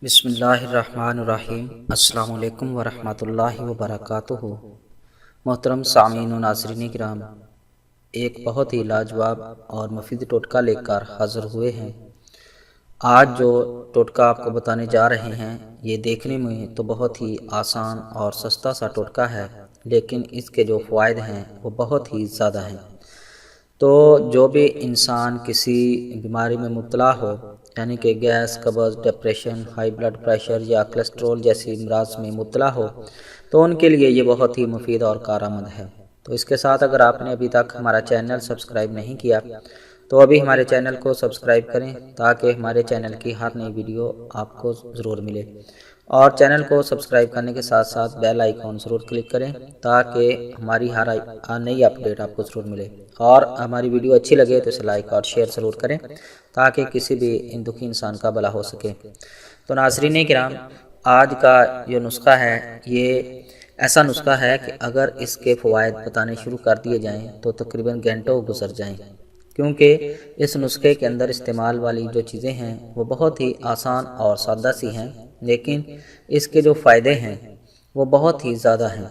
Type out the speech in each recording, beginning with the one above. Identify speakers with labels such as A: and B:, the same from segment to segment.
A: بسم اللہ الرحمن الرحیم۔ السلام علیکم ورحمۃ اللہ وبرکاتہ۔ محترم سامعین و ناظرین کرام، ایک بہت ہی لاجواب اور مفید ٹوٹکا لے کر حاضر ہوئے ہیں۔ آج جو ٹوٹکا آپ کو بتانے جا رہے ہیں یہ دیکھنے میں تو بہت ہی آسان اور سستا سا ٹوٹکا ہے، لیکن اس کے جو فوائد ہیں وہ بہت ہی زیادہ ہیں۔ تو جو بھی انسان کسی بیماری میں مبتلا ہو، یعنی کہ گیس، قبض، ڈپریشن، ہائی بلڈ پریشر یا کولیسٹرول جیسی امراض میں مبتلا ہو تو ان کے لیے یہ بہت ہی مفید اور کارآمد ہے۔ تو اس کے ساتھ اگر آپ نے ابھی تک ہمارا چینل سبسکرائب نہیں کیا تو ابھی ہمارے چینل کو سبسکرائب کریں تاکہ ہمارے چینل کی ہر نئی ویڈیو آپ کو ضرور ملے، اور چینل کو سبسکرائب کرنے کے ساتھ ساتھ بیل آئیکن ضرور کلک کریں تاکہ ہماری ہر نئی اپڈیٹ آپ کو ضرور ملے، اور ہماری ویڈیو اچھی لگے تو اسے لائک اور شیئر ضرور کریں تاکہ کسی بھی دکھی انسان کا بھلا ہو سکے۔ تو ناظرین کرام، آج کا جو نسخہ ہے یہ ایسا نسخہ ہے کہ اگر اس کے فوائد بتانے شروع کر دیے جائیں تو تقریباً گھنٹوں گزر جائیں، کیونکہ اس نسخے کے اندر استعمال والی جو چیزیں ہیں وہ بہت ہی آسان اور سادہ سی ہیں، لیکن اس کے جو فائدے ہیں وہ بہت ہی زیادہ ہیں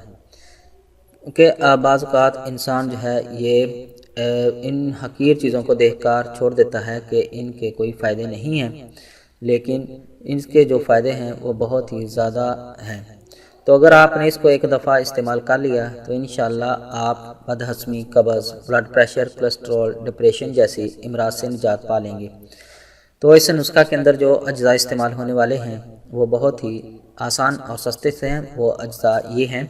A: کہ بعض اوقات انسان جو ہے یہ ان حقیر چیزوں کو دیکھ کر چھوڑ دیتا ہے کہ ان کے کوئی فائدے نہیں ہیں، لیکن ان کے جو فائدے ہیں وہ بہت ہی زیادہ ہیں۔ تو اگر آپ نے اس کو ایک دفعہ استعمال کر لیا تو انشاءاللہ آپ بدہضمی، قبض، بلڈ پریشر، کولیسٹرول، ڈپریشن جیسی امراض سے نجات پا لیں گے۔ تو اس نسخہ کے اندر جو اجزاء استعمال ہونے والے ہیں وہ بہت ہی آسان اور سستے سے ہیں۔ وہ اجزاء یہ ہیں: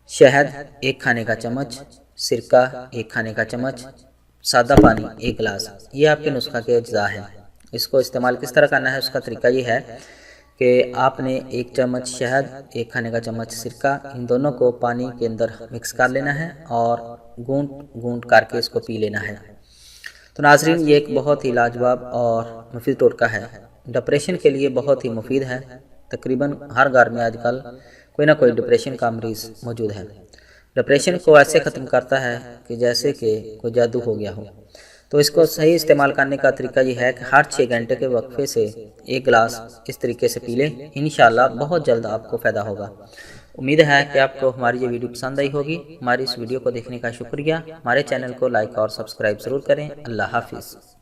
A: شہد 1 کھانے کا چمچ، سرکہ 1 کھانے کا چمچ، سادہ پانی 1 گلاس۔ یہ آپ کے نسخہ کے اجزاء ہیں۔ اس کو استعمال کس طرح کرنا ہے، اس کا طریقہ یہ ہے کہ آپ نے 1 چمچ شہد، 1 کھانے کا چمچ سرکہ، ان دونوں کو پانی کے اندر مکس کر لینا ہے اور گھونٹ گھونٹ کر کے اس کو پی لینا ہے۔ تو ناظرین، یہ ایک بہت ہی لاجواب اور مفید ٹوٹکا ہے، ڈپریشن کے لیے بہت ہی مفید ہے۔ تقریباً ہر گھر میں آج کل کوئی نہ کوئی ڈپریشن کا مریض موجود ہے۔ ڈپریشن کو ایسے ختم کرتا ہے کہ جیسے کہ کوئی جادو ہو گیا ہو۔ تو اس کو صحیح استعمال کرنے کا طریقہ یہ ہے کہ ہر 6 گھنٹے کے وقفے سے 1 گلاس اس طریقے سے پی لیں، انشاءاللہ بہت جلد آپ کو فائدہ ہوگا۔ امید ہے کہ آپ کو ہماری یہ ویڈیو پسند آئی ہوگی۔ ہماری اس ویڈیو کو دیکھنے کا شکریہ۔ ہمارے چینل کو لائک اور سبسکرائب ضرور کریں۔ اللہ حافظ۔